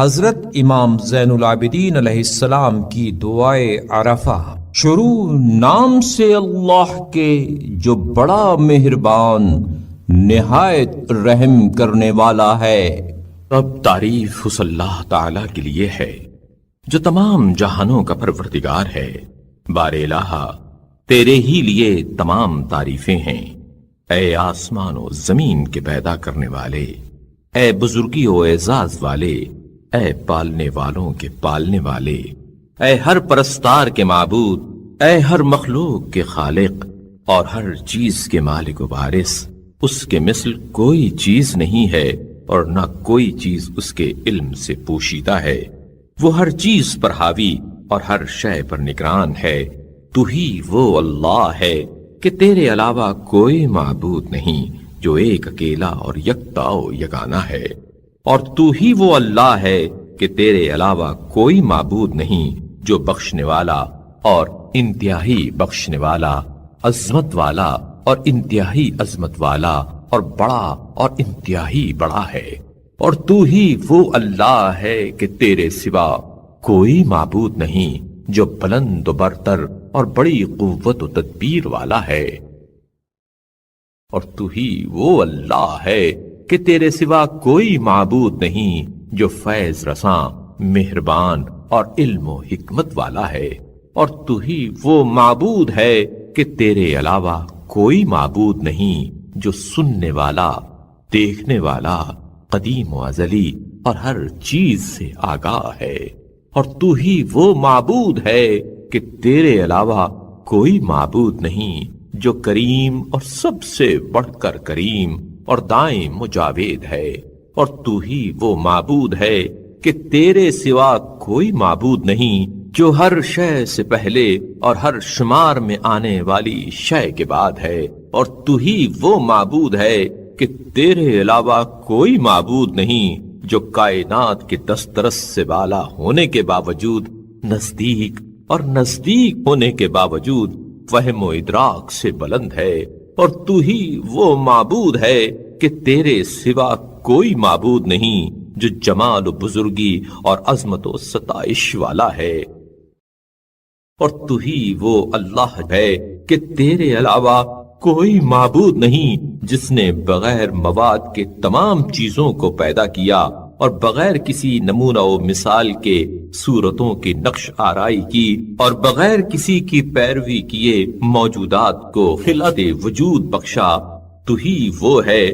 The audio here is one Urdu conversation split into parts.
حضرت امام زین العابدین علیہ السلام کی دعائے عرفہ۔ شروع نام سے اللہ کے جو بڑا مہربان نہایت رحم کرنے والا ہے۔ اب تعریف اس اللہ تعالی کے لیے ہے جو تمام جہانوں کا پروردگار ہے۔ بار الہ تیرے ہی لیے تمام تعریفیں ہیں، اے آسمان و زمین کے پیدا کرنے والے، اے بزرگی و اعزاز والے، اے پالنے والوں کے پالنے والے، اے ہر پرستار کے معبود، اے ہر مخلوق کے خالق اور ہر چیز کے مالک و وارث۔ اس کے مثل کوئی چیز نہیں ہے اور نہ کوئی چیز اس کے علم سے پوشیدہ ہے۔ وہ ہر چیز پر حاوی اور ہر شے پر نگران ہے۔ تو ہی وہ اللہ ہے کہ تیرے علاوہ کوئی معبود نہیں جو ایک اکیلا اور یکتا و یگانہ ہے، اور تو ہی وہ اللہ ہے کہ تیرے علاوہ کوئی معبود نہیں جو بخشنے والا اور انتہائی بخشنے والا، عظمت والا اور انتہائی عظمت والا، اور بڑا اور انتہائی بڑا ہے۔ اور تو ہی وہ اللہ ہے کہ تیرے سوا کوئی معبود نہیں جو بلند و برتر اور بڑی قوت و تدبیر والا ہے۔ اور تو ہی وہ اللہ ہے کہ تیرے سوا کوئی معبود نہیں جو فیض رساں، مہربان اور علم و حکمت والا ہے۔ اور تو ہی وہ معبود ہے کہ تیرے علاوہ کوئی معبود نہیں جو سننے والا، دیکھنے والا، قدیم و ازلی اور ہر چیز سے آگاہ ہے۔ اور تو ہی وہ معبود ہے کہ تیرے علاوہ کوئی معبود نہیں جو کریم اور سب سے بڑھ کر کریم اور دائم مجاوید ہے۔ اور تو ہی وہ معبود ہے کہ تیرے سوا کوئی معبود نہیں جو ہر شے سے پہلے اور ہر شمار میں آنے والی شے کے بعد ہے۔ اور تو ہی وہ معبود ہے کہ تیرے علاوہ کوئی معبود نہیں جو کائنات کے دسترس سے بالا ہونے کے باوجود نزدیک اور نزدیک ہونے کے باوجود فہم و ادراک سے بلند ہے۔ اور تو ہی وہ معبود ہے کہ تیرے سوا کوئی معبود نہیں جو جمال و بزرگی اور عظمت و ستائش والا ہے۔ اور تو ہی وہ اللہ ہے کہ تیرے علاوہ کوئی معبود نہیں جس نے بغیر مواد کے تمام چیزوں کو پیدا کیا اور بغیر کسی نمونہ و مثال کے صورتوں کی نقش آرائی کی اور بغیر کسی کی پیروی کیے موجودات کو خلقت وجود بخشا۔ تو ہی وہ ہے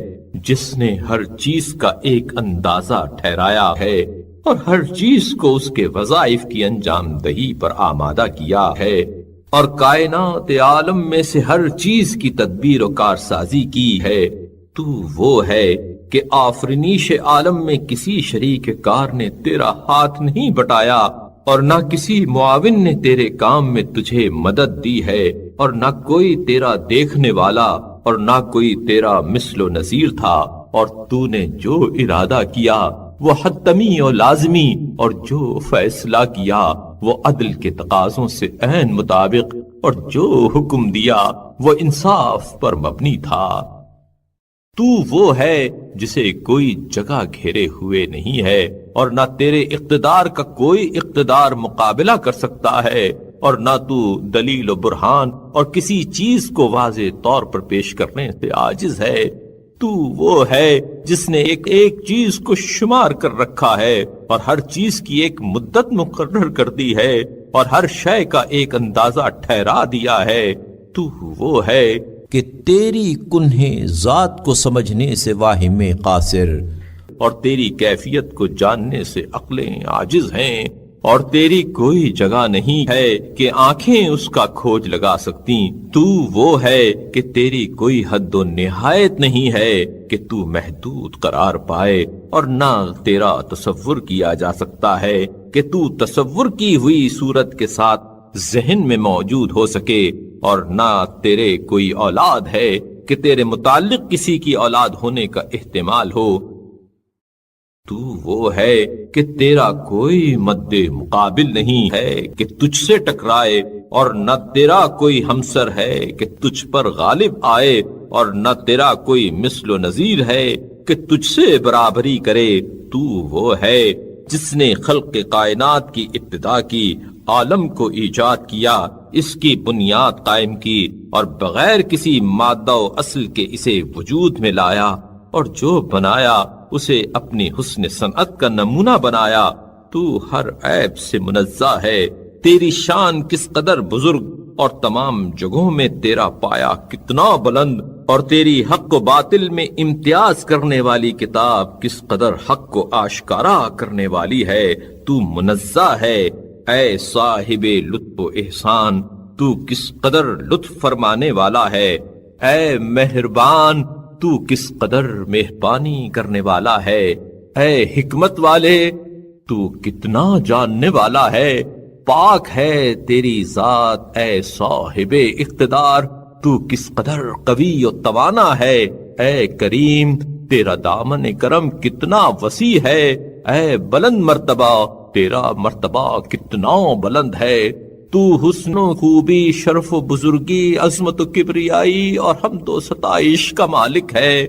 جس نے ہر چیز کا ایک اندازہ ٹھہرایا ہے اور ہر چیز کو اس کے وظائف کی انجام دہی پر آمادہ کیا ہے، اور کائنات عالم میں سے ہر چیز کی تدبیر و کارسازی کی ہے۔ تو وہ ہے کہ آفرینش عالم میں کسی شریک کار نے تیرا ہاتھ نہیں بٹایا اور نہ کسی معاون نے تیرے کام میں تجھے مدد دی ہے، اور نہ کوئی تیرا دیکھنے والا اور نہ کوئی تیرا مثل و نظیر تھا۔ اور تو نے جو ارادہ کیا وہ حتمی و لازمی، اور جو فیصلہ کیا وہ عدل کے تقاضوں سے عین مطابق، اور جو حکم دیا وہ انصاف پر مبنی تھا۔ تو وہ ہے جسے کوئی جگہ گھیرے ہوئے نہیں ہے، اور نہ تیرے اقتدار کا کوئی اقتدار مقابلہ کر سکتا ہے، اور نہ تو دلیل و برہان اور کسی چیز کو واضح طور پر پیش کرنے سے عاجز ہے۔ تو وہ ہے جس نے ایک ایک چیز کو شمار کر رکھا ہے اور ہر چیز کی ایک مدت مقرر کر دی ہے اور ہر شے کا ایک اندازہ ٹھہرا دیا ہے۔ تو وہ ہے کہ تیری کنہ ذات کو سمجھنے سے واہم قاصر، اور تیری کیفیت کو جاننے سے عقلیں عاجز ہیں، اور تیری کوئی جگہ نہیں ہے کہ آنکھیں اس کا کھوج لگا سکتی۔ تو وہ ہے کہ تیری کوئی حد و نہایت نہیں ہے کہ تو محدود قرار پائے، اور نہ تیرا تصور کیا جا سکتا ہے کہ تو تصور کی ہوئی صورت کے ساتھ ذہن میں موجود ہو سکے، اور نہ تیرے کوئی اولاد ہے کہ تیرے متعلق کسی کی اولاد ہونے کا احتمال ہو۔ تو وہ ہے کہ تیرا کوئی مد مقابل نہیں ہے کہ تجھ سے ٹکرائے، اور نہ تیرا کوئی ہمسر ہے کہ تجھ پر غالب آئے، اور نہ تیرا کوئی مثل و نظیر ہے کہ تجھ سے برابری کرے۔ تو وہ ہے جس نے خلق کائنات کی ابتدا کی، عالم کو ایجاد کیا، اس کی بنیاد قائم کی اور بغیر کسی مادہ و اصل کے اسے وجود میں لایا، اور جو بنایا اسے اپنی حسن صنعت کا نمونہ بنایا۔ تو ہر عیب سے منزہ ہے، تیری شان کس قدر بزرگ، اور تمام جگہوں میں تیرا پایا کتنا بلند، اور تیری حق و باطل میں امتیاز کرنے والی کتاب کس قدر حق کو آشکارا کرنے والی ہے۔ تو منزہ ہے اے صاحب لطف و احسان، تو کس قدر لطف فرمانے والا ہے۔ اے مہربان، تو کس قدر مہربانی کرنے والا ہے۔ اے حکمت والے، تو کتنا جاننے والا ہے۔ پاک ہے تیری ذات اے صاحب اقتدار، تو کس قدر قوی و توانا ہے۔ اے کریم، تیرا دامن کرم کتنا وسیع ہے۔ اے بلند مرتبہ، تیرا مرتبہ کتنا بلند ہے۔ تو حسن و خوبی، شرف و بزرگی، عظمت و کبریائی اور حمد و ستائش کا مالک ہے۔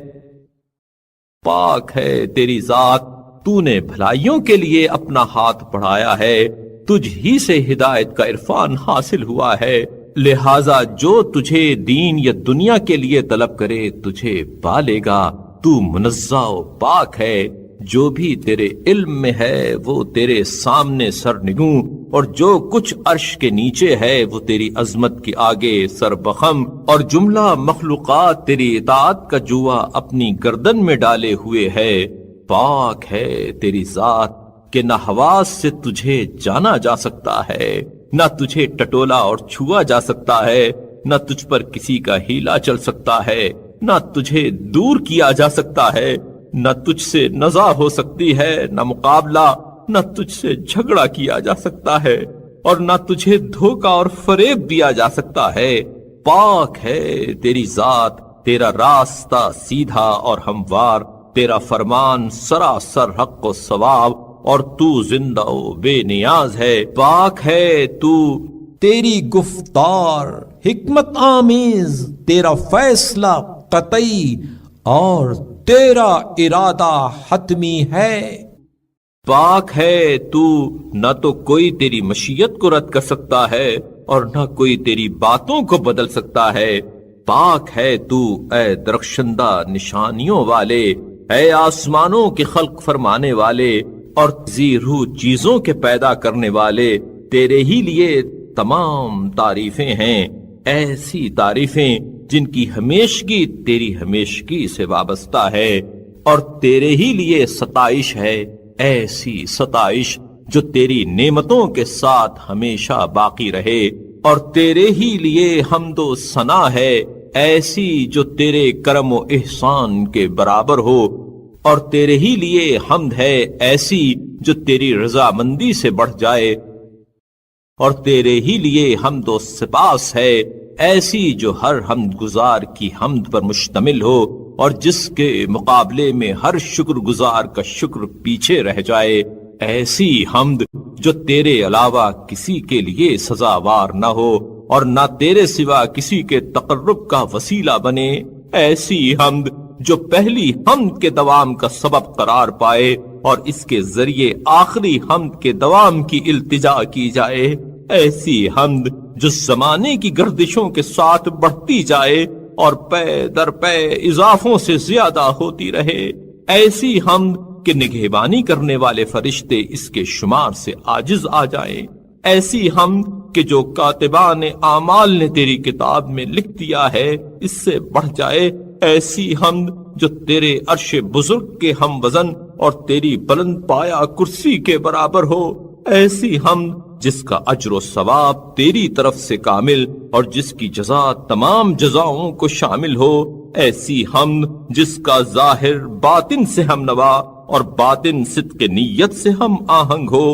پاک ہے تیری ذات، تو نے بھلائیوں کے لیے اپنا ہاتھ بڑھایا ہے، تجھ ہی سے ہدایت کا عرفان حاصل ہوا ہے، لہذا جو تجھے دین یا دنیا کے لیے طلب کرے تجھے پالے گا۔ تو منزہ و پاک ہے، جو بھی تیرے علم میں ہے وہ تیرے سامنے سر نگوں، اور جو کچھ عرش کے نیچے ہے وہ تیری عظمت کے آگے سر بخم، اور جملہ مخلوقات تیری اطاعت کا جوا اپنی گردن میں ڈالے ہوئے ہے۔ پاک ہے تیری ذات کہ نہ حواس سے تجھے جانا جا سکتا ہے، نہ تجھے ٹٹولا اور چھوا جا سکتا ہے، نہ تجھ پر کسی کا ہیلا چل سکتا ہے، نہ تجھے دور کیا جا سکتا ہے، نہ تجھ سے نزاع ہو سکتی ہے، نہ مقابلہ، نہ تجھ سے جھگڑا کیا جا سکتا ہے، اور نہ تجھے دھوکہ اور فریب دیا جا سکتا ہے۔ پاک ہے تیری ذات، تیرا راستہ سیدھا اور ہموار، تیرا فرمان سراسر حق و ثواب، اور تو زندہ و بے نیاز ہے۔ پاک ہے تو، تیری گفتار حکمت آمیز، تیرا فیصلہ قطعی اور تیرا ارادہ حتمی ہے۔ پاک ہے تو، نہ تو کوئی تیری مشیت کو رد کر سکتا ہے اور نہ کوئی تیری باتوں کو بدل سکتا ہے۔ پاک ہے تو اے درخشندہ نشانیوں والے، اے آسمانوں کے خلق فرمانے والے اور ذی روح چیزوں کے پیدا کرنے والے، تیرے ہی لیے تمام تعریفیں ہیں، ایسی تعریفیں جن کی ہمیشگی تیری ہمیشگی سے وابستہ ہے، اور تیرے ہی لیے ستائش ہے، ایسی ستائش جو تیری نعمتوں کے ساتھ ہمیشہ باقی رہے، اور تیرے ہی لیے حمد و ثنا ہے، ایسی جو تیرے کرم و احسان کے برابر ہو، اور تیرے ہی لیے حمد ہے ایسی جو تیری رضامندی سے بڑھ جائے، اور تیرے ہی لیے حمد و سپاس ہے ایسی جو ہر حمد گزار کی حمد پر مشتمل ہو، اور جس کے مقابلے میں ہر شکر گزار کا شکر پیچھے رہ جائے، ایسی حمد جو تیرے علاوہ کسی کے لیے سزاوار نہ ہو اور نہ تیرے سوا کسی کے تقرب کا وسیلہ بنے، ایسی حمد جو پہلی حمد کے دوام کا سبب قرار پائے اور اس کے ذریعے آخری حمد کے دوام کی التجا کی جائے، ایسی حمد جو زمانے کی گردشوں کے ساتھ بڑھتی جائے اور پے در پے اضافوں سے زیادہ ہوتی رہے، ایسی حمد کہ نگہبانی کرنے والے فرشتے اس کے شمار سے عاجز آ جائیں، ایسی حمد کہ جو کاتبان اعمال نے تیری کتاب میں لکھ دیا ہے اس سے بڑھ جائے، ایسی حمد جو تیرے عرش بزرگ کے ہم وزن اور تیری بلند پایا کرسی کے برابر ہو، ایسی حمد جس کا اجر و ثواب تیری طرف سے کامل اور جس کی جزا تمام جزاؤں کو شامل ہو، ایسی حمد جس کا ظاہر باطن سے ہم نوا اور باطن صدق نیت سے ہم آہنگ ہو،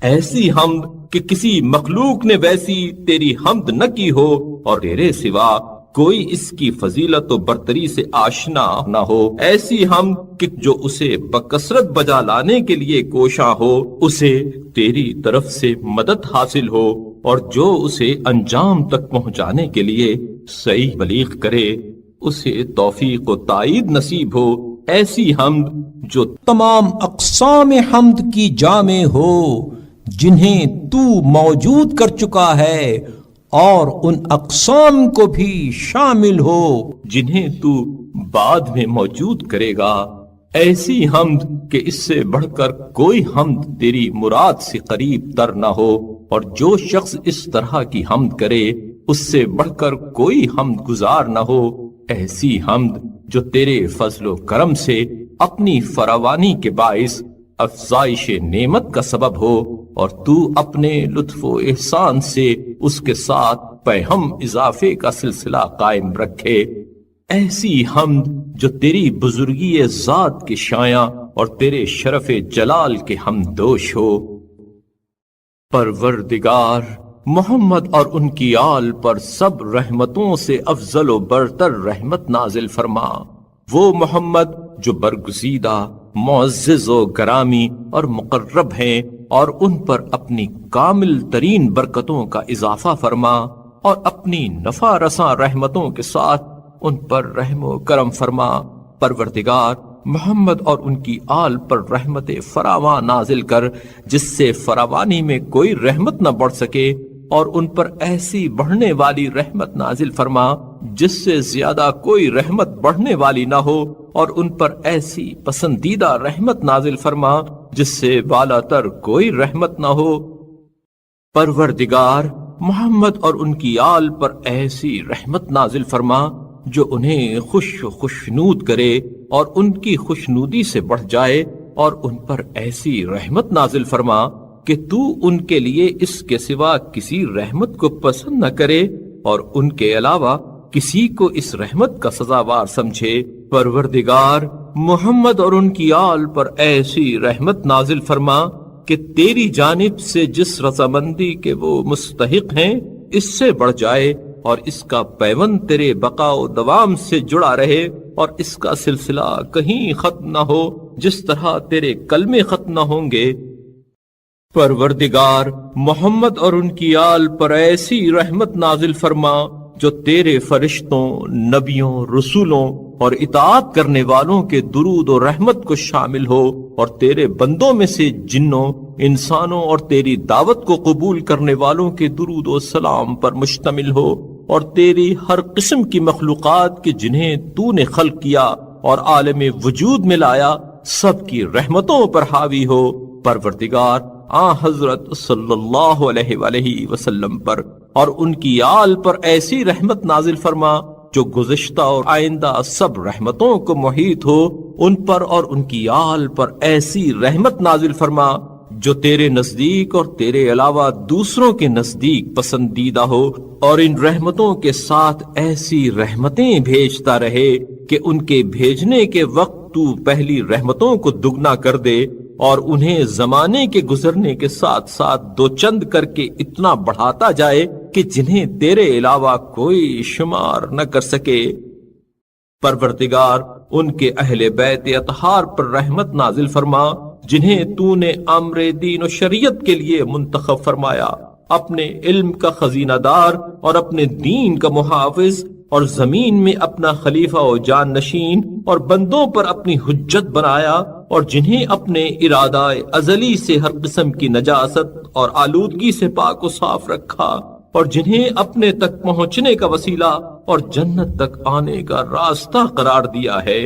ایسی حمد کہ کسی مخلوق نے ویسی تیری حمد نہ کی ہو اور تیرے سوا کوئی اس کی فضیلت و برتری سے آشنا نہ ہو، ایسی حمد کہ جو اسے بکثرت بجا لانے کے لیے کوشاں ہو اسے تیری طرف سے مدد حاصل ہو، اور جو اسے انجام تک پہنچانے کے لیے صحیح بلیغ کرے اسے توفیق و تائید نصیب ہو، ایسی حمد جو تمام اقسام حمد کی جامع ہو جنہیں تو موجود کر چکا ہے اور ان اقسام کو بھی شامل ہو جنہیں تو بعد میں موجود کرے گا، ایسی حمد کہ اس سے بڑھ کر کوئی حمد تیری مراد سے قریب تر نہ ہو، اور جو شخص اس طرح کی حمد کرے اس سے بڑھ کر کوئی حمد گزار نہ ہو، ایسی حمد جو تیرے فضل و کرم سے اپنی فراوانی کے باعث افزائش نعمت کا سبب ہو، اور تو اپنے لطف و احسان سے اس کے ساتھ پیہم اضافے کا سلسلہ قائم رکھے، ایسی حمد جو تیری بزرگی ذات کے شایع اور تیرے شرف جلال کے ہمدوش ہو۔ پروردگار، محمد اور ان کی آل پر سب رحمتوں سے افضل و برتر رحمت نازل فرما۔ وہ محمد جو برگزیدہ، معزز و گرامی اور مقرب ہیں، اور ان پر اپنی کامل ترین برکتوں کا اضافہ فرما، اور اپنی نفع رساں رحمتوں کے ساتھ ان پر رحم و کرم فرما۔ پروردگار، محمد اور ان کی آل پر رحمت فراواں نازل کر جس سے فراوانی میں کوئی رحمت نہ بڑھ سکے، اور ان پر ایسی بڑھنے والی رحمت نازل فرما جس سے زیادہ کوئی رحمت بڑھنے والی نہ ہو، اور ان پر ایسی پسندیدہ رحمت نازل فرما جس سے بالا تر کوئی رحمت نہ ہو۔ پروردگار، محمد اور ان کی آل پر ایسی رحمت نازل فرما جو انہیں خوش و خوشنود کرے اور ان کی خوشنودی سے بڑھ جائے، اور ان پر ایسی رحمت نازل فرما کہ تو ان کے لیے اس کے سوا کسی رحمت کو پسند نہ کرے اور ان کے علاوہ کسی کو اس رحمت کا سزاوار سمجھے۔ پروردگار، محمد اور ان کی آل پر ایسی رحمت نازل فرما کہ تیری جانب سے جس رضامندی کے وہ مستحق ہیں اس سے بڑھ جائے، اور اس کا پیوند تیرے بقا و دوام سے جڑا رہے، اور اس کا سلسلہ کہیں ختم نہ ہو جس طرح تیرے کلمے ختم نہ ہوں گے۔ پروردگار، محمد اور ان کی آل پر ایسی رحمت نازل فرما جو تیرے فرشتوں، نبیوں، رسولوں اور اطاعت کرنے والوں کے درود و رحمت کو شامل ہو، اور تیرے بندوں میں سے جنوں، انسانوں اور تیری دعوت کو قبول کرنے والوں کے درود و سلام پر مشتمل ہو، اور تیری ہر قسم کی مخلوقات کے جنہیں تو نے خلق کیا اور عالم وجود میں لایا سب کی رحمتوں پر حاوی ہو۔ پروردگار، حضرت صلی اللہ علیہ وآلہ وسلم پر اور ان کی آل پر ایسی رحمت نازل فرما جو گزشتہ اور آئندہ سب رحمتوں کو محیط ہو، ان پر اور ان کی آل پر ایسی رحمت نازل فرما جو تیرے نزدیک اور تیرے علاوہ دوسروں کے نزدیک پسندیدہ ہو، اور ان رحمتوں کے ساتھ ایسی رحمتیں بھیجتا رہے کہ ان کے بھیجنے کے وقت تو پہلی رحمتوں کو دگنا کر دے، اور انہیں زمانے کے گزرنے کے ساتھ ساتھ دو چند کر کے اتنا بڑھاتا جائے کہ جنہیں تیرے علاوہ کوئی شمار نہ کر سکے۔ پروردگار، ان کے اہل بیت اطہار پر رحمت نازل فرما جنہیں تو نے امر دین و شریعت کے لیے منتخب فرمایا، اپنے علم کا خزینہ دار اور اپنے دین کا محافظ، اور زمین میں اپنا خلیفہ و جان نشین اور بندوں پر اپنی حجت بنایا، اور جنہیں اپنے ارادہ ازلی سے ہر قسم کی نجاست اور آلودگی سے پاک و صاف رکھا، اور جنہیں اپنے تک پہنچنے کا وسیلہ اور جنت تک آنے کا راستہ قرار دیا ہے۔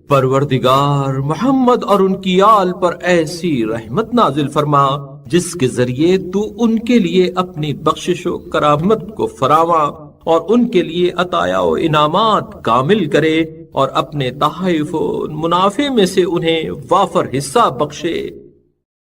پروردگار، محمد اور ان کی آل پر ایسی رحمت نازل فرما جس کے ذریعے تو ان کے لیے اپنی بخشش و کرامت کو فراواں اور ان کے لیے عطایا و انعامات کامل کرے، اور اپنے تحائف و منافع میں سے انہیں وافر حصہ بخشے۔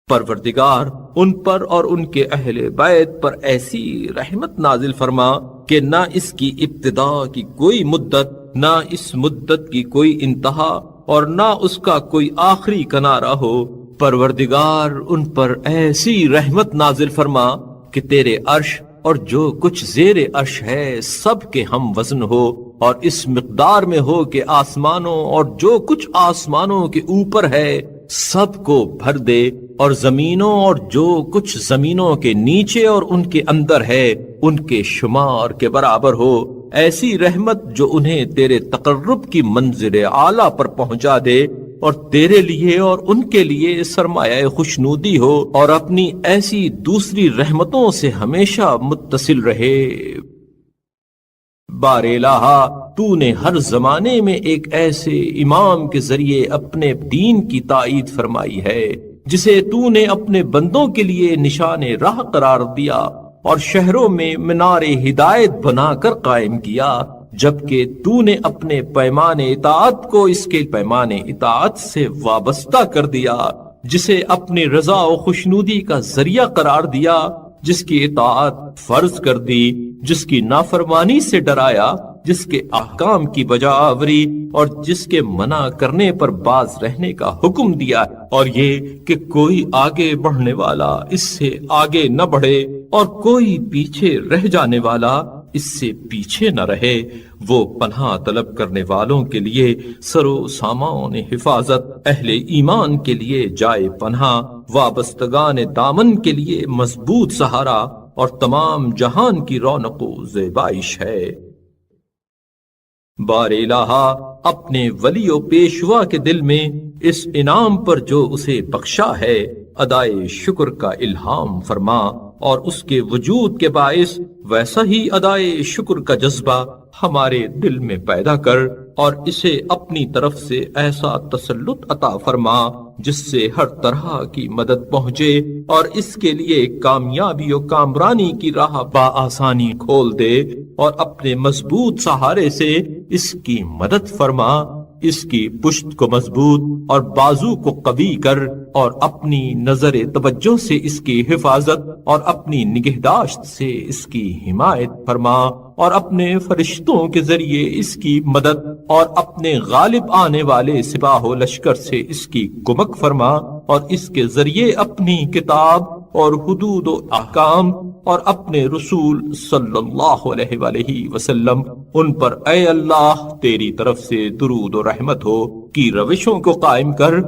پروردگار، ان پر اور ان کے اہل بیت پر ایسی رحمت نازل فرما کہ نہ اس کی ابتدا کی کوئی مدت، نہ اس مدت کی کوئی انتہا، اور نہ اس کا کوئی آخری کنارہ ہو۔ پروردگار، ان پر ایسی رحمت نازل فرما کہ تیرے عرش اور جو کچھ زیر عرش ہے سب کے ہم وزن ہو، اور اس مقدار میں ہو کہ آسمانوں اور جو کچھ آسمانوں کے اوپر ہے سب کو بھر دے، اور زمینوں اور جو کچھ زمینوں کے نیچے اور ان کے اندر ہے ان کے شمار کے برابر ہو۔ ایسی رحمت جو انہیں تیرے تقرب کی منزل اعلیٰ پر پہنچا دے اور تیرے لیے اور ان کے لیے سرمایہ خوشنودی ہو، اور اپنی ایسی دوسری رحمتوں سے ہمیشہ متصل رہے۔ بار الہ، تو نے ہر زمانے میں ایک ایسے امام کے ذریعے اپنے دین کی تائید فرمائی ہے جسے تو نے اپنے بندوں کے لیے نشان راہ قرار دیا اور شہروں میں مینار ہدایت بنا کر قائم کیا، جبکہ تو نے اپنے پیمان اطاعت کو اس کے پیمان اطاعت سے وابستہ کر دیا، جسے اپنی رضا و خوشنودی کا ذریعہ قرار دیا، جس کی اطاعت فرض کر دی، جس کی نافرمانی سے ڈرایا، جس کے احکام کی بجا آوری اور جس کے منع کرنے پر باز رہنے کا حکم دیا، اور یہ کہ کوئی آگے بڑھنے والا اس سے آگے نہ بڑھے اور کوئی پیچھے رہ جانے والا اس سے پیچھے نہ رہے۔ وہ پناہ طلب کرنے والوں کے لیے سر و سامان حفاظت، اہل ایمان کے لیے جائے پناہ، وابستگان دامن کے لیے مضبوط سہارا اور تمام جہان کی رونق و زیبائش ہے۔ بار الہ، اپنے ولی و پیشوا کے دل میں اس انعام پر جو اسے بخشا ہے ادائے شکر کا الہام فرما، اور اس کے وجود کے باعث ویسا ہی ادائے شکر کا جذبہ ہمارے دل میں پیدا کر، اور اسے اپنی طرف سے ایسا تسلط عطا فرما جس سے ہر طرح کی مدد پہنچے، اور اس کے لیے کامیابی و کامرانی کی راہ بآسانی کھول دے، اور اپنے مضبوط سہارے سے اس کی مدد فرما، اس کی پشت کو مضبوط اور بازو کو قوی کر، اور اپنی نظر توجہ سے اس کی حفاظت اور اپنی نگہداشت سے اس کی حمایت فرما، اور اپنے فرشتوں کے ذریعے اس کی مدد اور اپنے غالب آنے والے سپاہ و لشکر سے اس کی کمک فرما، اور اس کے ذریعے اپنی کتاب اور حدود و احکام اور اپنے رسول صلی اللہ علیہ وآلہ وسلم ان پر اے اللہ تیری طرف سے درود و رحمت ہو کی روشوں کو قائم کر،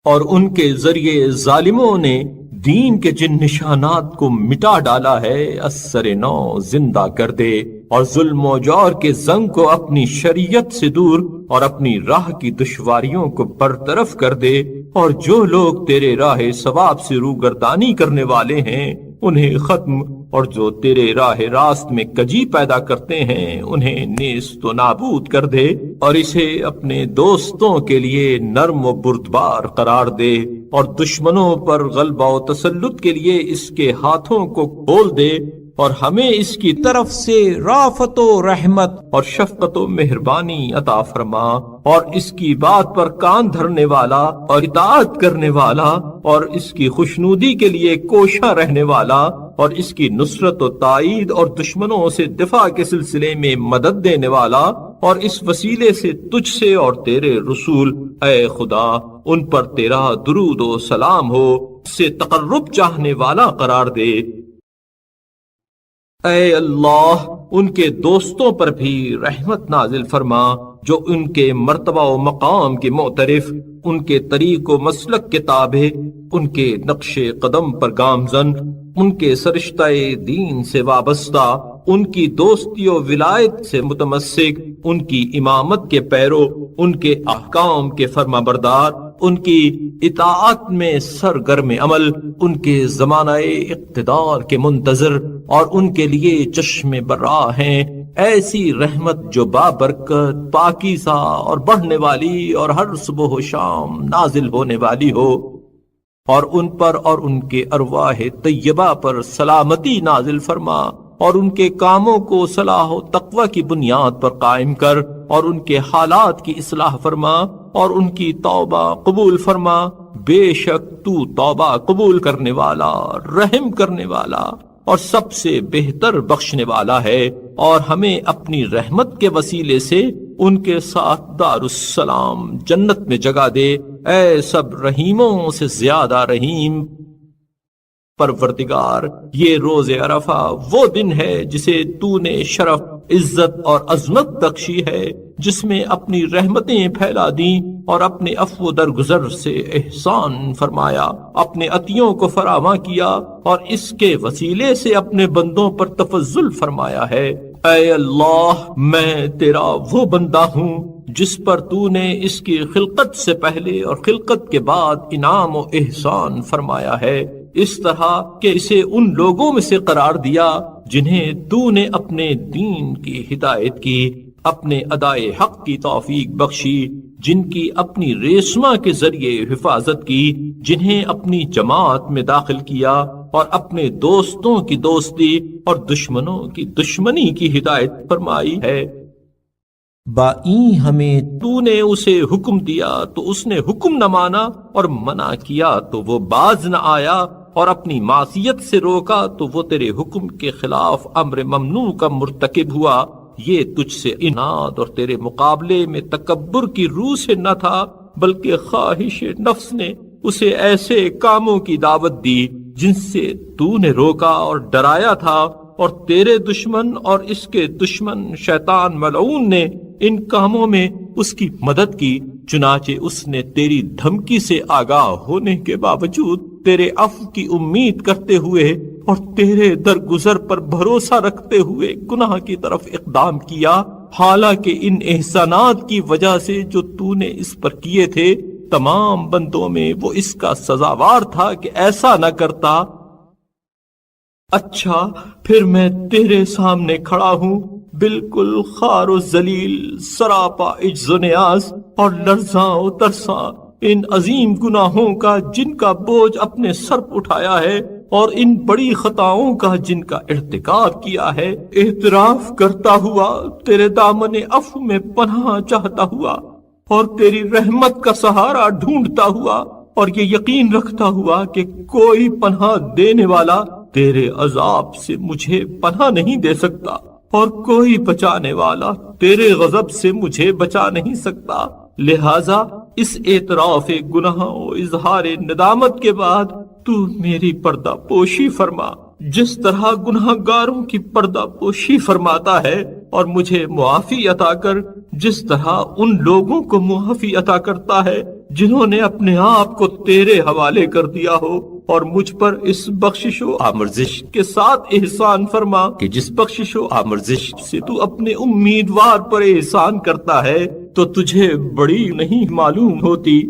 اور ان کے ذریعے ظالموں نے دین کے جن نشانات کو مٹا ڈالا ہے اثر نو زندہ کر دے، اور ظلم و جور کے زنگ کو اپنی شریعت سے دور اور اپنی راہ کی دشواریوں کو برطرف کر دے، اور جو لوگ تیرے راہ ثواب سے روگردانی کرنے والے ہیں انہیں ختم، اور جو تیرے راہ راست میں کجی پیدا کرتے ہیں انہیں نیست و نابود کر دے، اور اسے اپنے دوستوں کے لیے نرم و بردبار قرار دے، اور دشمنوں پر غلبہ و تسلط کے لیے اس کے ہاتھوں کو کھول دے، اور ہمیں اس کی طرف سے رافت و رحمت اور شفقت و مہربانی عطا فرما، اور اس کی بات پر کان دھرنے والا اور اطاعت کرنے والا اور اس کی خوشنودی کے لیے کوشاں رہنے والا اور اس کی نصرت و تائید اور دشمنوں سے دفاع کے سلسلے میں مدد دینے والا، اور اس وسیلے سے تجھ سے اور تیرے رسول اے خدا ان پر تیرا درود و سلام ہو سے تقرب چاہنے والا قرار دے۔ اے اللہ ان کے دوستوں پر بھی رحمت نازل فرما جو ان کے مرتبہ و مقام کے معترف، ان کے طریق و مسلک کے تابع، ان کے نقش قدم پر گامزن، ان کے سرشتہ دین سے وابستہ، ان کی دوستی و ولایت سے متمسک، ان کی امامت کے پیرو، ان کے احکام کے فرما بردار، ان کی اطاعت میں سرگرم عمل، ان کے زمانہ اقتدار کے منتظر اور ان کے لیے چشم براہ ہیں، ایسی رحمت جو بابرکت، پاکیزہ اور بڑھنے والی اور ہر صبح و شام نازل ہونے والی ہو، اور ان پر اور ان کے ارواح طیبہ پر سلامتی نازل فرما، اور ان کے کاموں کو صلاح و تقوی کی بنیاد پر قائم کر، اور ان کے حالات کی اصلاح فرما، اور ان کی توبہ قبول فرما، بے شک تو توبہ قبول کرنے والا، رحم کرنے والا اور سب سے بہتر بخشنے والا ہے، اور ہمیں اپنی رحمت کے وسیلے سے ان کے ساتھ دار السلام جنت میں جگہ دے، اے سب رحیموں سے زیادہ رحیم۔ پروردگار، یہ روز عرفہ وہ دن ہے جسے تو نے شرف، عزت اور عظمت بخشی ہے، جس میں اپنی رحمتیں پھیلا دیں اور اپنے عفو درگزر سے احسان فرمایا، اپنے عطیوں کو فراواں کیا اور اس کے وسیلے سے اپنے بندوں پر تفضل فرمایا ہے۔ اے اللہ، میں تیرا وہ بندہ ہوں جس پر تو نے اس کی خلقت سے پہلے اور خلقت کے بعد انعام و احسان فرمایا ہے، اس طرح کہ اسے ان لوگوں میں سے قرار دیا جنہیں تو نے اپنے دین کی ہدایت کی، اپنے ادائے حق کی توفیق بخشی، جن کی اپنی ریسما کے ذریعے حفاظت کی، جنہیں اپنی جماعت میں داخل کیا اور اپنے دوستوں کی دوستی اور دشمنوں کی دشمنی کی ہدایت فرمائی ہے۔ بائیں ہمیں تو نے اسے حکم دیا تو اس نے حکم نہ مانا، اور منع کیا تو وہ باز نہ آیا، اور اپنی معصیت سے روکا تو وہ تیرے حکم کے خلاف امر ممنوع کا مرتکب ہوا۔ یہ تجھ سے اناد اور تیرے مقابلے میں تکبر کی روح سے نہ تھا، بلکہ خواہش نفس نے اسے ایسے کاموں کی دعوت دی جن سے تو نے روکا اور ڈرایا تھا، اور تیرے دشمن اور اس کے دشمن شیطان ملعون نے ان کاموں میں اس کی مدد کی، چنانچہ اس نے تیری دھمکی سے آگاہ ہونے کے باوجود تیرے عفو کی امید کرتے ہوئے اور تیرے درگزر پر بھروسہ رکھتے ہوئے گناہ کی طرف اقدام کیا، حالانکہ ان احسانات کی وجہ سے جو تو نے اس پر کیے تھے تمام بندوں میں وہ اس کا سزاوار تھا کہ ایسا نہ کرتا۔ اچھا، پھر میں تیرے سامنے کھڑا ہوں بالکل خوار و ذلیل، سراپا عجز و نیاز اور لرزاں و ترساں ان عظیم گناہوں کا جن کا بوجھ اپنے سر اٹھایا ہے، اور ان بڑی خطاؤں کا جن کا ارتکاب کیا ہے، اعتراف کرتا ہوا تیرے دامن عفو میں پناہ چاہتا ہوا اور تیری رحمت کا سہارا ڈھونڈتا ہوا، اور یہ یقین رکھتا ہوا کہ کوئی پناہ دینے والا تیرے عذاب سے مجھے پناہ نہیں دے سکتا، اور کوئی بچانے والا تیرے غضب سے مجھے بچا نہیں سکتا۔ لہذا اس اعتراف گناہ و اظہار ندامت کے بعد تو میری پردہ پوشی فرما، جس طرح گناہ گاروں کی پردہ پوشی فرماتا ہے، اور مجھے معافی عطا کر جس طرح ان لوگوں کو معافی عطا کرتا ہے جنہوں نے اپنے آپ کو تیرے حوالے کر دیا ہو، اور مجھ پر اس بخشش و آمرزش کے ساتھ احسان فرما کہ جس بخشش و آمرزش سے تو اپنے امیدوار پر احسان کرتا ہے تو تجھے بڑی نہیں معلوم ہوتی،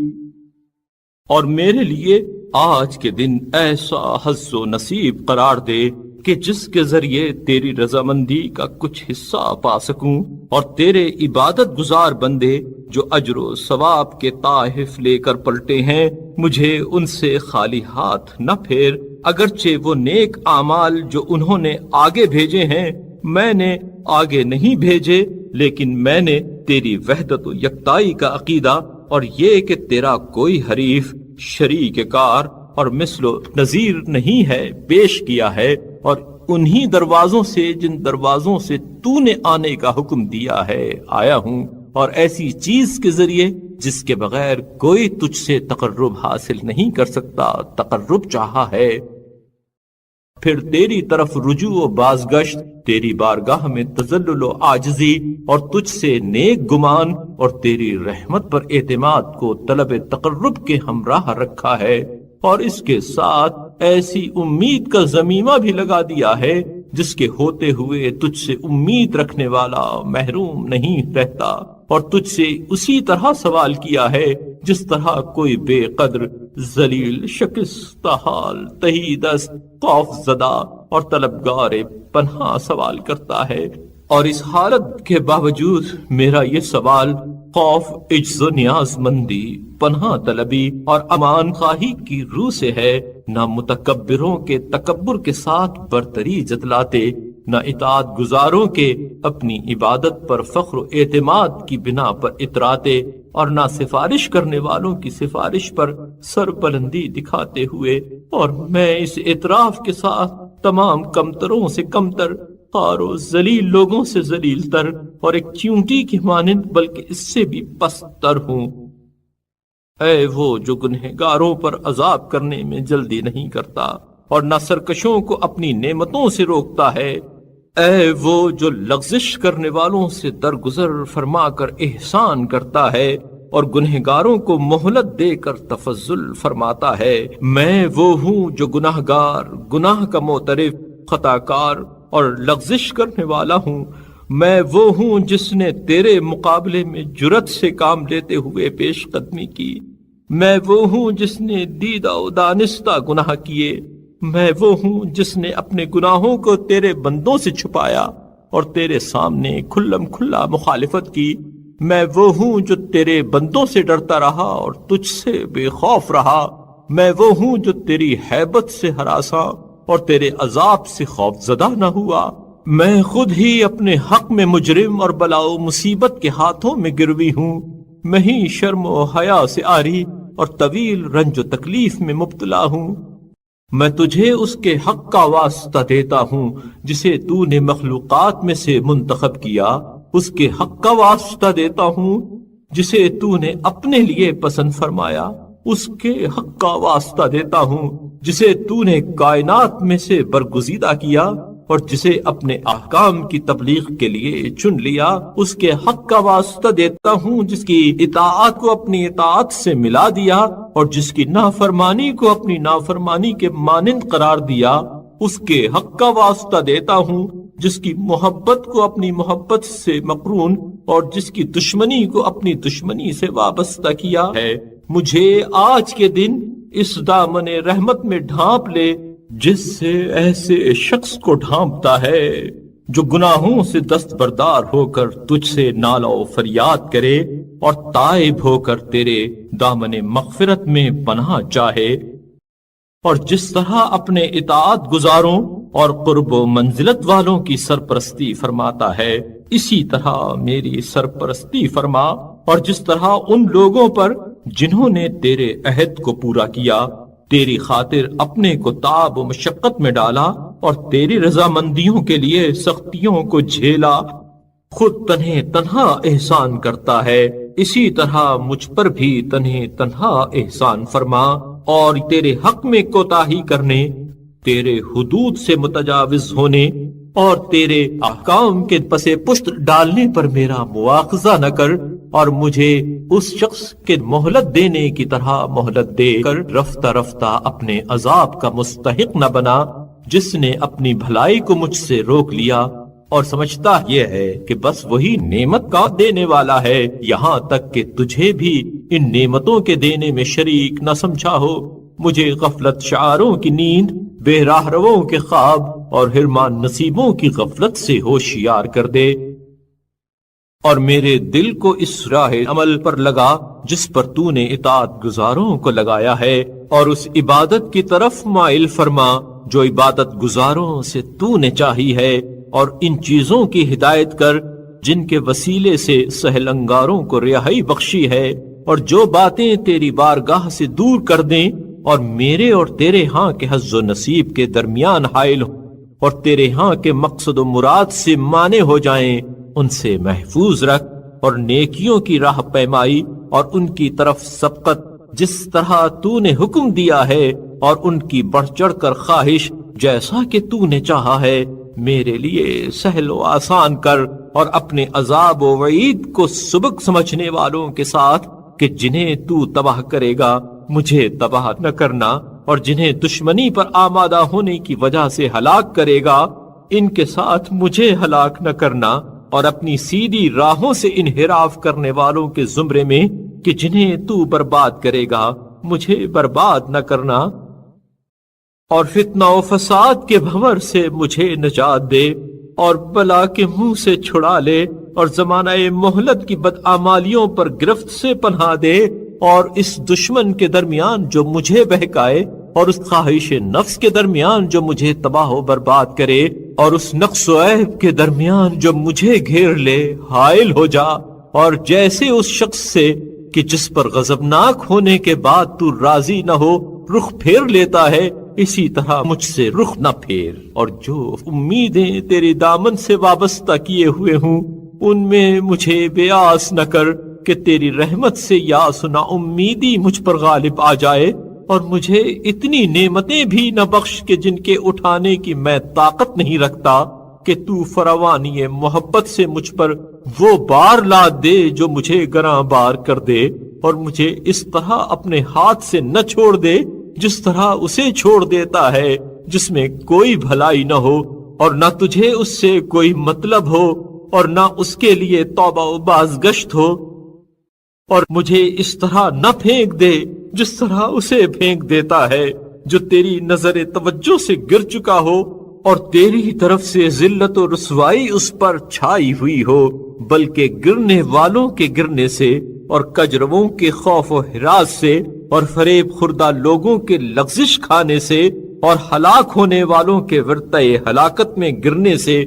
اور میرے لیے آج کے دن ایسا حظ و نصیب قرار دے کہ جس کے ذریعے تیری رضامندی کا کچھ حصہ پا سکوں، اور تیرے عبادت گزار بندے جو اجر و ثواب کے تحائف لے کر پلٹے ہیں مجھے ان سے خالی ہاتھ نہ پھیر، اگرچہ وہ نیک اعمال جو انہوں نے آگے بھیجے ہیں میں نے آگے نہیں بھیجے، لیکن میں نے تیری وحدت و یکتائی کا عقیدہ اور یہ کہ تیرا کوئی حریف، شریک کار اور مثل و نظیر نہیں ہے پیش کیا ہے، اور انہی دروازوں سے جن دروازوں سے تو نے آنے کا حکم دیا ہے آیا ہوں، اور ایسی چیز کے ذریعے جس کے بغیر کوئی تجھ سے تقرب حاصل نہیں کر سکتا تقرب چاہا ہے۔ پھر تیری طرف رجوع و بازگشت، تیری بارگاہ میں تذلل و عاجزی اور تجھ سے نیک گمان اور تیری رحمت پر اعتماد کو طلب تقرب کے ہمراہ رکھا ہے، اور اس کے ساتھ ایسی امید کا ضمیمہ بھی لگا دیا ہے جس کے ہوتے ہوئے تجھ سے امید رکھنے والا محروم نہیں رہتا، اور تجھ سے اسی طرح سوال کیا ہے جس طرح کوئی بے قدر، ذلیل، شکستہ حال، تہی دست، خوف زدہ اور طلبگار پناہ سوال کرتا ہے، اور اس حالت کے باوجود میرا یہ سوال خوف، عجز و نیاز مندی، پناہ طلبی اور امان خواہی کی روح سے ہے، نہ متکبروں کے تکبر کے ساتھ برتری جتلاتے، نہ اطاعت گزاروں کے اپنی عبادت پر فخر و اعتماد کی بنا پر اتراتے، اور نہ سفارش کرنے والوں کی سفارش پر سر بلندی دکھاتے ہوئے، اور میں اس اعتراف کے ساتھ تمام کمتروں سے کمتر، خوار و ذلیل لوگوں سے ذلیل تر، اور ایک چیونٹی کی مانند بلکہ اس سے بھی پست تر ہوں۔ اے وہ جو گنہگاروں پر عذاب کرنے میں جلدی نہیں کرتا اور نہ سرکشوں کو اپنی نعمتوں سے روکتا ہے، اے وہ جو لغزش کرنے والوں سے درگزر فرما کر احسان کرتا ہے اور گنہگاروں کو مہلت دے کر تفضل فرماتا ہے، میں وہ ہوں جو گناہگار، گناہ کا معترف، خطا کار اور لغزش کرنے والا ہوں، میں وہ ہوں جس نے تیرے مقابلے میں جرت سے کام لیتے ہوئے پیش قدمی کی، میں وہ ہوں جس نے دیدہ و دانستہ گناہ کیے، میں وہ ہوں جس نے اپنے گناہوں کو تیرے بندوں سے چھپایا اور تیرے سامنے کھلم کھلا مخالفت کی، میں وہ ہوں جو تیرے بندوں سے ڈرتا رہا اور تجھ سے بے خوف رہا، میں وہ ہوں جو تیری ہیبت سے ہراساں اور تیرے عذاب سے خوف زدہ نہ ہوا، میں خود ہی اپنے حق میں مجرم اور بلا و مصیبت کے ہاتھوں میں گروی ہوں، میں ہی شرم و حیا سے عاری اور طویل رنج و تکلیف میں مبتلا ہوں، میں تجھے اس کے حق کا واسطہ دیتا ہوں جسے تو نے مخلوقات میں سے منتخب کیا، اس کے حق کا واسطہ دیتا ہوں جسے تو نے اپنے لیے پسند فرمایا، اس کے حق کا واسطہ دیتا ہوں جسے تو نے کائنات میں سے برگزیدہ کیا اور جسے اپنے احکام کی تبلیغ کے لیے چن لیا، اس کے حق کا واسطہ دیتا ہوں جس کی اطاعت کو اپنی اطاعت سے ملا دیا اور جس کی نافرمانی کو اپنی نافرمانی کے مانند قرار دیا، اس کے حق کا واسطہ دیتا ہوں جس کی محبت کو اپنی محبت سے مقرون اور جس کی دشمنی کو اپنی دشمنی سے وابستہ کیا ہے، مجھے آج کے دن اس دامن رحمت میں ڈھانپ لے جس سے ایسے شخص کو ڈھانپتا ہے جو گناہوں سے دستبردار ہو کر تجھ سے نالہ و فریاد کرے اور تائب ہو کر تیرے دامن مغفرت میں پناہ چاہے، اور جس طرح اپنے اطاعت گزاروں اور قرب و منزلت والوں کی سرپرستی فرماتا ہے، اسی طرح میری سرپرستی فرما، اور جس طرح ان لوگوں پر جنہوں نے تیرے عہد کو پورا کیا، تیری خاطر اپنے کو تعب و مشقت میں ڈالا اور تیری رضامندیوں کے لیے سختیوں کو جھیلا، خود تنہا احسان کرتا ہے، اسی طرح مجھ پر بھی تنہا احسان فرما، اور تیرے حق میں کوتاہی کرنے، تیرے حدود سے متجاوز ہونے اور تیرے احکام کے پسے پشت ڈالنے پر میرا مواخذہ نہ کر، اور مجھے اس شخص کے مہلت دینے کی طرح مہلت دے کر رفتہ رفتہ اپنے عذاب کا مستحق نہ بنا، جس نے اپنی بھلائی کو مجھ سے روک لیا اور سمجھتا یہ ہے کہ بس وہی نعمت کا دینے والا ہے، یہاں تک کہ تجھے بھی ان نعمتوں کے دینے میں شریک نہ سمجھا ہو، مجھے غفلت شعاروں کی نیند، بے راہ رووں کے خواب اور حرمان نصیبوں کی غفلت سے ہوشیار کر دے، اور میرے دل کو اس راہ عمل پر لگا جس پر تو نے اطاعت گزاروں کو لگایا ہے، اور اس عبادت کی طرف مائل فرما جو عبادت گزاروں سے تو نے چاہی ہے، اور ان چیزوں کی ہدایت کر جن کے وسیلے سے سہل انگاروں کو رہائی بخشی ہے، اور جو باتیں تیری بارگاہ سے دور کر دیں اور میرے اور تیرے ہاں کے حظ و نصیب کے درمیان حائل ہوں اور تیرے ہاں کے مقصد و مراد سے مانے ہو جائیں، ان سے محفوظ رکھ، اور نیکیوں کی راہ پیمائی اور ان کی طرف سبقت جس طرح تو نے حکم دیا ہے، اور ان کی بڑھ چڑھ کر خواہش جیسا کہ تو نے چاہا ہے، میرے لیے سہل و آسان کر، اور اپنے عذاب و وعید کو سبق سمجھنے والوں کے ساتھ کہ جنہیں تو تباہ کرے گا مجھے تباہ نہ کرنا، اور جنہیں دشمنی پر آمادہ ہونے کی وجہ سے ہلاک کرے گا ان کے ساتھ مجھے ہلاک نہ کرنا، اور اپنی سیدھی راہوں سے انحراف کرنے والوں کے زمرے میں کہ جنہیں تو برباد کرے گا مجھے برباد نہ کرنا، اور فتنہ و فساد کے بھنور سے مجھے نجات دے، اور بلا کے منہ سے چھڑا لے، اور زمانہ مہلت کی بدعمالیوں پر گرفت سے پناہ دے، اور اس دشمن کے درمیان جو مجھے بہکائے، اور اس خواہش نفس کے درمیان جو مجھے تباہ و برباد کرے، اور اس نقص و عیب کے درمیان جو مجھے گھیر لے، حائل ہو جا، اور جیسے اس شخص سے کہ جس پر غضبناک ہونے کے بعد تو راضی نہ ہو رخ پھیر لیتا ہے، اسی طرح مجھ سے رخ نہ پھیر، اور جو امیدیں تیرے دامن سے وابستہ کیے ہوئے ہوں ان میں مجھے بے آس نہ کر کہ تیری رحمت سے یاس نا امیدی مجھ پر غالب آ جائے، اور مجھے اتنی نعمتیں بھی نہ بخش کہ جن کے اٹھانے کی میں طاقت نہیں رکھتا، کہ تو فراوانی محبت سے مجھ پر وہ بار لاد دے جو مجھے گراں بار کر دے، اور مجھے اس طرح اپنے ہاتھ سے نہ چھوڑ دے جس طرح اسے چھوڑ دیتا ہے جس میں کوئی بھلائی نہ ہو اور نہ تجھے اس سے کوئی مطلب ہو، اور نہ اس کے لیے توبہ و بازگشت ہو، اور مجھے اس طرح نہ پھینک دے جس طرح اسے پھینک دیتا ہے جو تیری نظر توجہ سے گر چکا ہو اور تیری طرف سے ذلت و رسوائی اس پر چھائی ہوئی ہو، بلکہ گرنے والوں کے گرنے سے اور کجرووں کے خوف و ہراس سے اور فریب خوردہ لوگوں کے لغزش کھانے سے اور ہلاک ہونے والوں کے ورطۂ ہلاکت میں گرنے سے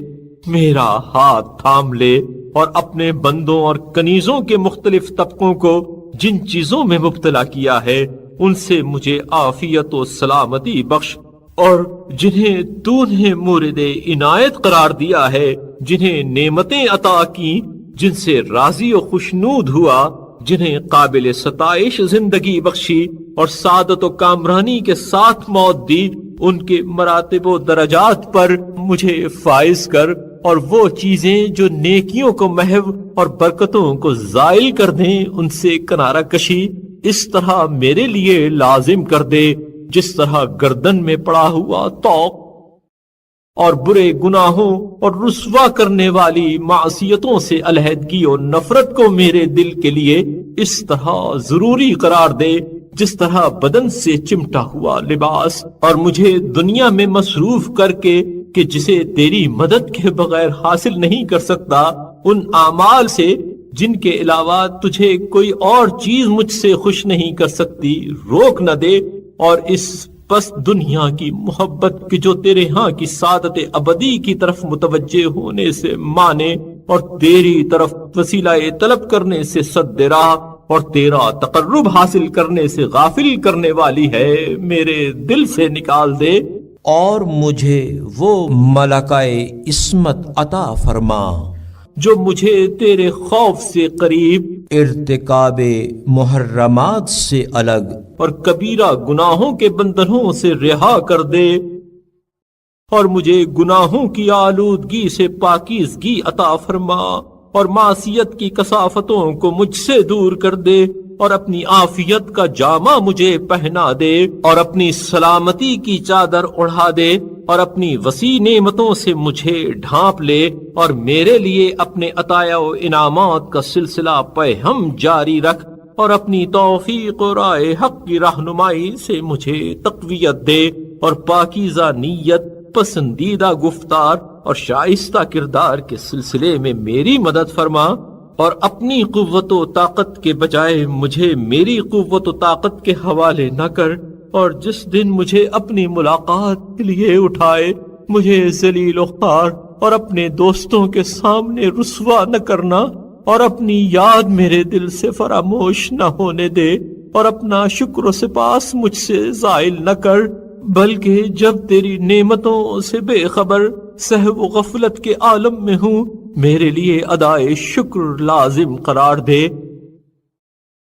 میرا ہاتھ تھام لے، اور اپنے بندوں اور کنیزوں کے مختلف طبقوں کو جن چیزوں میں مبتلا کیا ہے ان سے مجھے عافیت و سلامتی بخش، اور جنہیں تو نے مورد عنایت قرار دیا ہے، جنہیں نعمتیں عطا کی، جن سے راضی و خوشنود ہوا، جنہیں قابل ستائش زندگی بخشی اور سعادت و کامرانی کے ساتھ موت دی، ان کے مراتب و درجات پر مجھے فائز کر، اور وہ چیزیں جو نیکیوں کو محو اور برکتوں کو زائل کر دیں ان سے کنارہ کشی اس طرح میرے لیے لازم کر دے جس طرح گردن میں پڑا ہوا طوق، اور برے گناہوں اور رسوا کرنے والی معصیتوں سے علیحدگی اور نفرت کو میرے دل کے لیے اس طرح ضروری قرار دے جس طرح بدن سے چمٹا ہوا لباس، اور مجھے دنیا میں مصروف کر کے کہ جسے تیری مدد کے بغیر حاصل نہیں کر سکتا، ان اعمال سے جن کے علاوہ تجھے کوئی اور چیز مجھ سے خوش نہیں کر سکتی روک نہ دے، اور اس پس دنیا کی محبت کی جو تیرے ہاں کی سعادت ابدی کی طرف متوجہ ہونے سے مانے، اور تیری طرف وسیلہ طلب کرنے سے سد راہ اور تیرا تقرب حاصل کرنے سے غافل کرنے والی ہے، میرے دل سے نکال دے، اور مجھے وہ ملکہ عصمت عطا فرما جو مجھے تیرے خوف سے قریب، ارتکاب محرمات سے الگ اور کبیرہ گناہوں کے بندھنوں سے رہا کر دے، اور مجھے گناہوں کی آلودگی سے پاکیزگی عطا فرما، اور معصیت کی کثافتوں کو مجھ سے دور کر دے، اور اپنی عافیت کا جامہ مجھے پہنا دے، اور اپنی سلامتی کی چادر اڑھا دے، اور اپنی وسیع نعمتوں سے مجھے ڈھانپ لے، اور میرے لیے اپنے عطایا و انعامات کا سلسلہ پہم جاری رکھ، اور اپنی توفیق اور رائے حق کی رہنمائی سے مجھے تقویت دے، اور پاکیزہ نیت، پسندیدہ گفتار اور شائستہ کردار کے سلسلے میں میری مدد فرما، اور اپنی قوت و طاقت کے بجائے مجھے میری قوت و طاقت کے حوالے نہ کر، اور جس دن مجھے اپنی ملاقات کے لیے اٹھائے مجھے ذلیل و خوار اور اپنے دوستوں کے سامنے رسوا نہ کرنا، اور اپنی یاد میرے دل سے فراموش نہ ہونے دے، اور اپنا شکر و سپاس مجھ سے زائل نہ کر، بلکہ جب تیری نعمتوں سے بے خبر سہو و غفلت کے عالم میں ہوں میرے لیے ادائے شکر لازم قرار دے،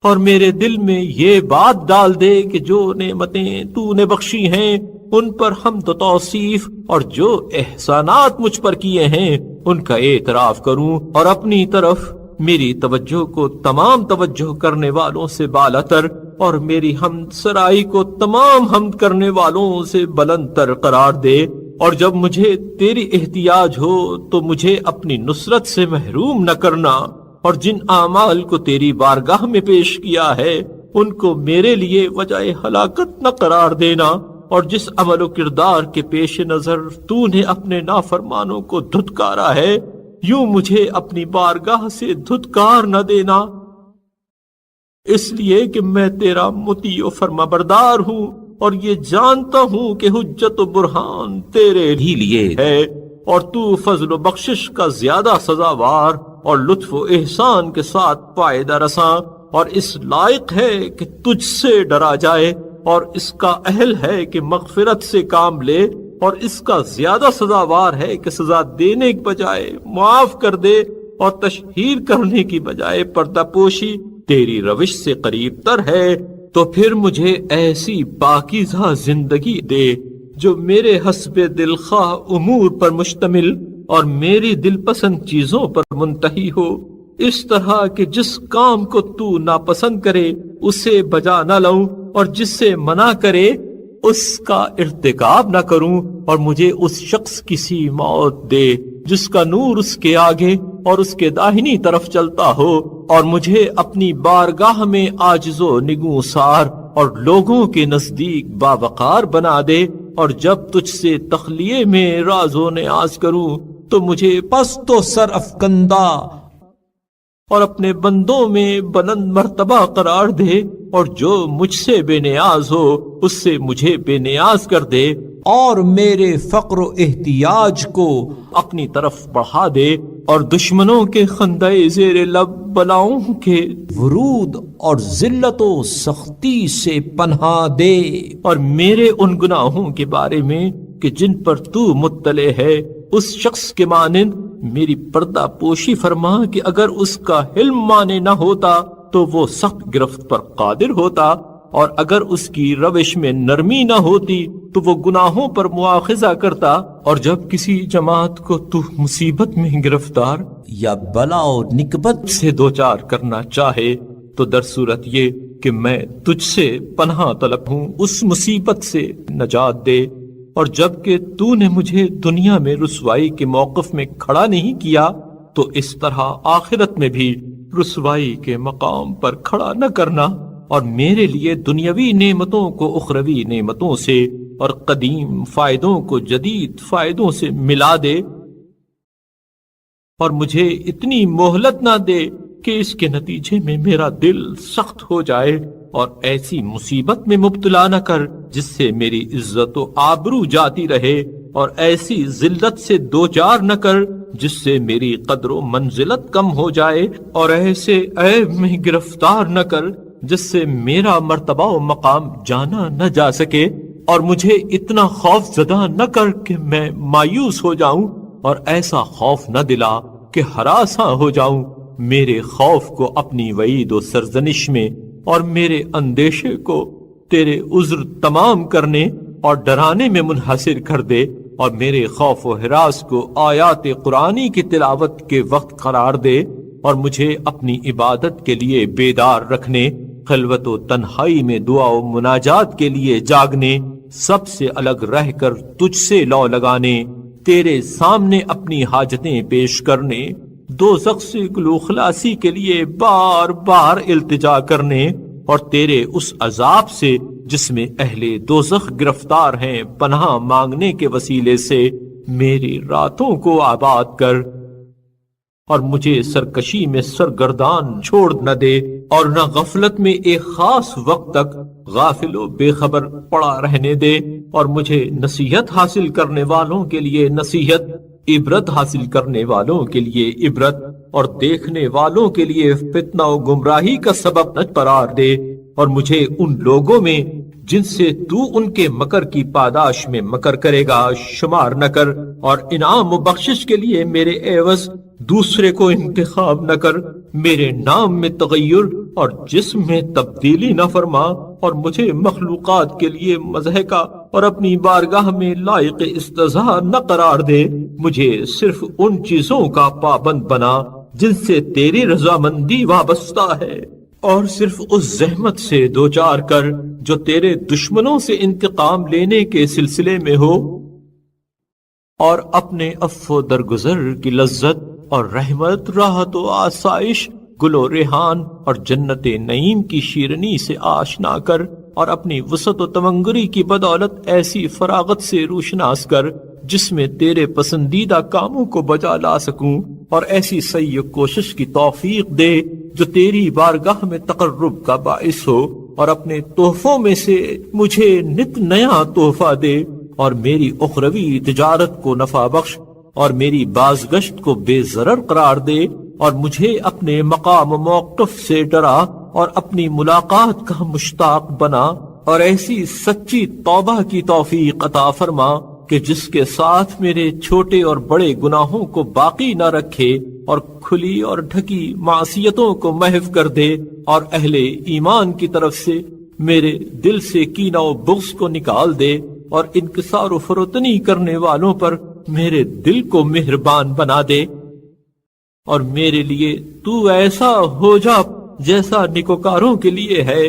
اور میرے دل میں یہ بات ڈال دے کہ جو نعمتیں تو نے بخشی ہیں ان پر حمد و توصیف، اور جو احسانات مجھ پر کیے ہیں ان کا اعتراف کروں، اور اپنی طرف میری توجہ کو تمام توجہ کرنے والوں سے بالاتر، اور میری حمد سرائی کو تمام حمد کرنے والوں سے بلند تر قرار دے، اور جب مجھے تیری احتیاج ہو تو مجھے اپنی نصرت سے محروم نہ کرنا، اور جن اعمال کو تیری بارگاہ میں پیش کیا ہے ان کو میرے لیے وجہ ہلاکت نہ قرار دینا، اور جس عمل و کردار کے پیش نظر تو نے اپنے نافرمانوں کو دھتکارا ہے یوں مجھے اپنی بارگاہ سے دھتکار نہ دینا، اس لیے کہ میں تیرا مطیع و فرما بردار ہوں، اور یہ جانتا ہوں کہ حجت و برہان تیرے ہی لیے ہے، اور تو فضل و بخشش کا زیادہ سزاوار اور لطف و احسان کے ساتھ فائدہ رساں، اور اس لائق ہے کہ تجھ سے ڈرا جائے، اور اس کا اہل ہے کہ مغفرت سے کام لے، اور اس کا زیادہ سزاوار ہے کہ سزا دینے کے بجائے معاف کر دے، اور تشہیر کرنے کی بجائے پردہ پوشی تیری روش سے قریب تر ہے، تو پھر مجھے ایسی پاکیزہ زندگی دے جو میرے حسب دلخواہ امور پر مشتمل اور میری دل پسند چیزوں پر منتہی ہو، اس طرح کہ جس کام کو تو ناپسند کرے اسے بجا نہ لاؤں، اور جس سے منع کرے اس کا ارتکاب نہ کروں، اور مجھے اس شخص کی سی موت دے جس کا نور اس کے آگے اور اس کے داہنی طرف چلتا ہو، اور مجھے اپنی بارگاہ میں عاجز و نگوسار اور لوگوں کے نزدیک باوقار بنا دے، اور جب تجھ سے تخلیے میں راز و نیاز کروں تو مجھے پست و سر افکندہ اور اپنے بندوں میں بلند مرتبہ قرار دے، اور جو مجھ سے بے نیاز ہو اس سے مجھے بے نیاز کر دے، اور میرے فقر و احتیاج کو اپنی طرف بڑھا دے، اور دشمنوں کے خندۂ زیر لب بلاؤں کے ورود اور ذلت و سختی سے پناہ دے، اور میرے ان گناہوں کے بارے میں کہ جن پر تو مطلع ہے اس شخص کے مانند میری پردہ پوشی فرما کہ اگر اس کا حلم مانے نہ ہوتا تو وہ سخت گرفت پر قادر ہوتا، اور اگر اس کی روش میں نرمی نہ ہوتی تو وہ گناہوں پر مواخذہ کرتا، اور جب کسی جماعت کو تو مصیبت میں گرفتار یا بلا و نکبت سے دوچار کرنا چاہے تو در صورت یہ کہ میں تجھ سے پناہ طلب ہوں اس مصیبت سے نجات دے، اور جب کہ تو نے مجھے دنیا میں رسوائی کے موقف میں کھڑا نہیں کیا تو اس طرح آخرت میں بھی رسوائی کے مقام پر کھڑا نہ کرنا، اور میرے لیے دنیاوی نعمتوں کو اخروی نعمتوں سے اور قدیم فائدوں کو جدید فائدوں سے ملا دے، اور مجھے اتنی مہلت نہ دے کہ اس کے نتیجے میں میرا دل سخت ہو جائے، اور ایسی مصیبت میں مبتلا نہ کر جس سے میری عزت و آبرو جاتی رہے، اور ایسی ذلت سے دوچار نہ کر جس سے میری قدر و منزلت کم ہو جائے، اور ایسے عیب میں گرفتار نہ کر جس سے میرا مرتبہ و مقام جانا نہ جا سکے، اور مجھے اتنا خوف زدہ نہ کر کہ میں مایوس ہو جاؤں، اور ایسا خوف نہ دلا کہ ہراساں ہو جاؤں۔ میرے خوف کو اپنی وعید و سرزنش میں اور میرے اندیشے کو تیرے عذر تمام کرنے اور ڈرانے میں منحصر کر دے، اور میرے خوف و ہراس کو آیات قرآنی کی تلاوت کے وقت قرار دے، اور مجھے اپنی عبادت کے لیے بیدار رکھنے، خلوت و تنہائی میں دعا و مناجات کے لیے جاگنے، سب سے الگ رہ کر تجھ سے لو لگانے، تیرے سامنے اپنی حاجتیں پیش کرنے، دوزخ سے گلو خلاصی کے لیے بار بار التجا کرنے، اور تیرے اس عذاب سے جس میں اہل دوزخ گرفتار ہیں پناہ مانگنے کے وسیلے سے میری راتوں کو آباد کر، اور مجھے سرکشی میں سرگردان چھوڑ نہ دے، اور نہ غفلت میں ایک خاص وقت تک غافل و بے خبر پڑا رہنے دے، اور مجھے نصیحت حاصل کرنے والوں کے لیے نصیحت، عبرت حاصل کرنے والوں کے لیے عبرت، اور دیکھنے والوں کے لیے فتنہ و گمراہی کا سبب نہ قرار دے، اور مجھے ان لوگوں میں جن سے تو ان کے مکر کی پاداش میں مکر کرے گا شمار نہ کر، اور انعام و بخشش کے لیے میرے عوض دوسرے کو انتخاب نہ کر، میرے نام میں تغیر اور جسم میں تبدیلی نہ فرما، اور مجھے مخلوقات کے لیے مضحکہ اور اپنی بارگاہ میں لائق استضاء نہ قرار دے، مجھے صرف ان چیزوں کا پابند بنا جن سے تیری رضامندی وابستہ ہے، اور صرف اس زحمت سے دوچار کر جو تیرے دشمنوں سے انتقام لینے کے سلسلے میں ہو، اور اپنے عفو درگزر کی لذت اور رحمت، راحت و آسائش، گل و ریحان اور جنت نعیم کی شیرنی سے آشنا کر، اور اپنی وسعت و تمنگری کی بدولت ایسی فراغت سے روشناس کر جس میں تیرے پسندیدہ کاموں کو بجا لا سکوں، اور ایسی سعی و کوشش کی توفیق دے جو تیری بارگاہ میں تقرب کا باعث ہو، اور اپنے تحفوں میں سے مجھے نت نیا تحفہ دے، اور میری اخروی تجارت کو نفع بخش، اور میری بازگشت کو بے ضرر قرار دے، اور مجھے اپنے مقام و موقف سے ڈرا، اور اپنی ملاقات کا مشتاق بنا، اور ایسی سچی توبہ کی توفیق عطا فرما کہ جس کے ساتھ میرے چھوٹے اور بڑے گناہوں کو باقی نہ رکھے، اور کھلی اور ڈھکی معصیتوں کو محو کر دے، اور اہل ایمان کی طرف سے میرے دل سے کینہ و بغض کو نکال دے، اور انکسار و فروتنی کرنے والوں پر میرے دل کو مہربان بنا دے، اور میرے لیے تو ایسا ہو جا جیسا نکوکاروں کے لیے ہے،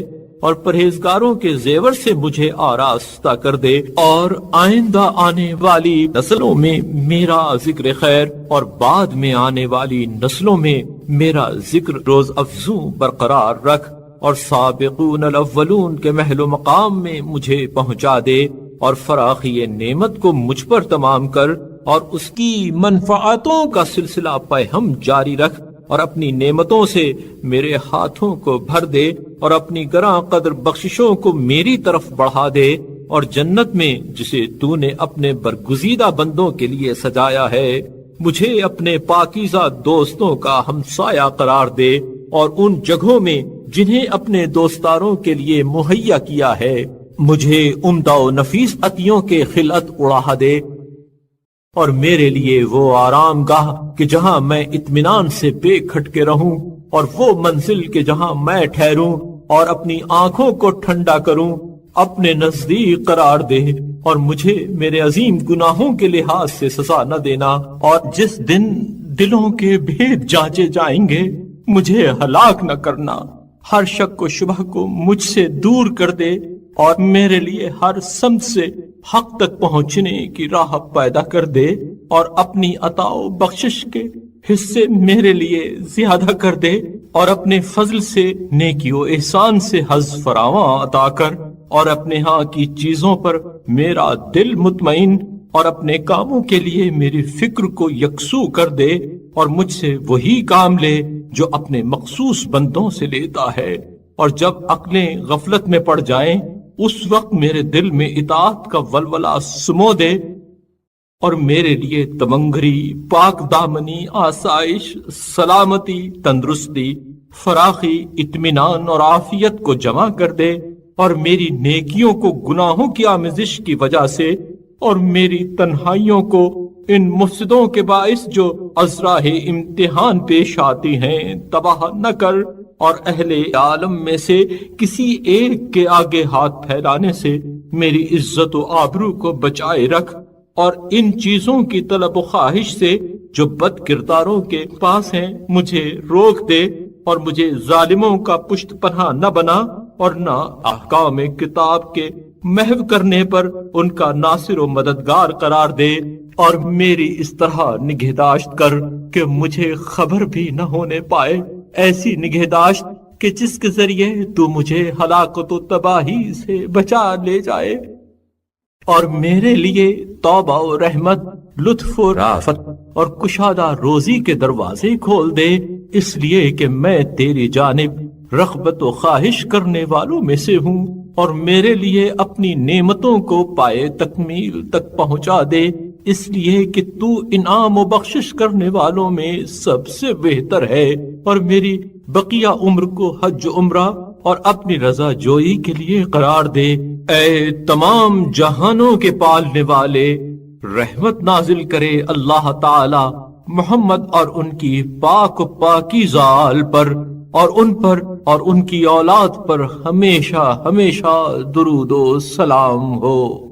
اور پرہیزگاروں کے زیور سے مجھے آراستہ کر دے، اور آئندہ آنے والی نسلوں میں میرا ذکر خیر اور بعد میں آنے والی نسلوں میں میرا ذکر روز افزوں برقرار رکھ، اور سابقون الاولون کے محل و مقام میں مجھے پہنچا دے، اور فراخی نعمت کو مجھ پر تمام کر، اور اس کی منفعتوں کا سلسلہ پہم جاری رکھ، اور اپنی نعمتوں سے میرے ہاتھوں کو بھر دے، اور اپنی گراں قدر بخششوں کو میری طرف بڑھا دے، اور جنت میں جسے تو نے اپنے برگزیدہ بندوں کے لیے سجایا ہے مجھے اپنے پاکیزہ دوستوں کا ہمسایہ قرار دے، اور ان جگہوں میں جنہیں اپنے دوستاروں کے لیے مہیا کیا ہے مجھے عمدہ و نفیس عطیوں کے خلعت اڑا دے، اور میرے لیے وہ آرام گاہ کہ جہاں میں اطمینان سے بے کھٹکے رہوں، اور وہ منزل کہ جہاں میں ٹھہروں اور اپنی آنکھوں کو ٹھنڈا کروں، اپنے نزدیک قرار دے، اور مجھے میرے عظیم گناہوں کے لحاظ سے سزا نہ دینا، اور جس دن دلوں کے بھید جانچے جائیں گے مجھے ہلاک نہ کرنا، ہر شک و شبہ کو مجھ سے دور کر دے، اور میرے لیے ہر سمت سے حق تک پہنچنے کی راہ پیدا کر دے، اور اپنی عطا و بخشش کے حصے میرے لیے زیادہ کر دے، اور اپنے فضل سے نیکی و احسان سے حظ فراواں عطا کر، اور اپنے ہاں کی چیزوں پر میرا دل مطمئن، اور اپنے کاموں کے لیے میری فکر کو یکسو کر دے، اور مجھ سے وہی کام لے جو اپنے مخصوص بندوں سے لیتا ہے، اور جب عقلیں غفلت میں پڑ جائیں اس وقت میرے دل میں اطاعت کا ولولہ سمو دے، اور میرے لیے تمنگری، پاک دامنی، آسائش، سلامتی، تندرستی، فراخی، اطمینان اور عافیت کو جمع کر دے، اور میری نیکیوں کو گناہوں کی آمیزش کی وجہ سے، اور میری تنہائیوں کو ان مفسدوں کے باعث جو ازراہ امتحان پیش آتی ہیں تباہ نہ کر، اور اہل عالم میں سے کسی ایک کے آگے ہاتھ پھیلانے سے میری عزت و آبرو کو بچائے رکھ، اور ان چیزوں کی طلب و خواہش سے جو بد کرداروں کے پاس ہیں مجھے روک دے، اور مجھے ظالموں کا پشت پناہ نہ بنا، اور نہ احکام کتاب کے محو کرنے پر ان کا ناصر و مددگار قرار دے، اور میری اس طرح نگہداشت کر کہ مجھے خبر بھی نہ ہونے پائے، ایسی نگہداشت کہ جس کے ذریعے تو مجھے ہلاکت و تباہی سے بچا لے جائے، اور میرے لیے توبہ و رحمت، لطف و رافت اور کشادہ روزی کے دروازے کھول دے، اس لیے کہ میں تیری جانب رغبت و خواہش کرنے والوں میں سے ہوں، اور میرے لیے اپنی نعمتوں کو پائے تکمیل تک پہنچا دے، اس لیے کہ تو انعام و بخشش کرنے والوں میں سب سے بہتر ہے، اور میری بقیہ عمر کو حج و عمرہ اور اپنی رضا جوئی کے لیے قرار دے۔ اے تمام جہانوں کے پالنے والے، رحمت نازل کرے اللہ تعالی محمد اور ان کی پاک و پاکیزہ آل پر، اور ان پر اور ان کی اولاد پر ہمیشہ ہمیشہ درود و سلام ہو۔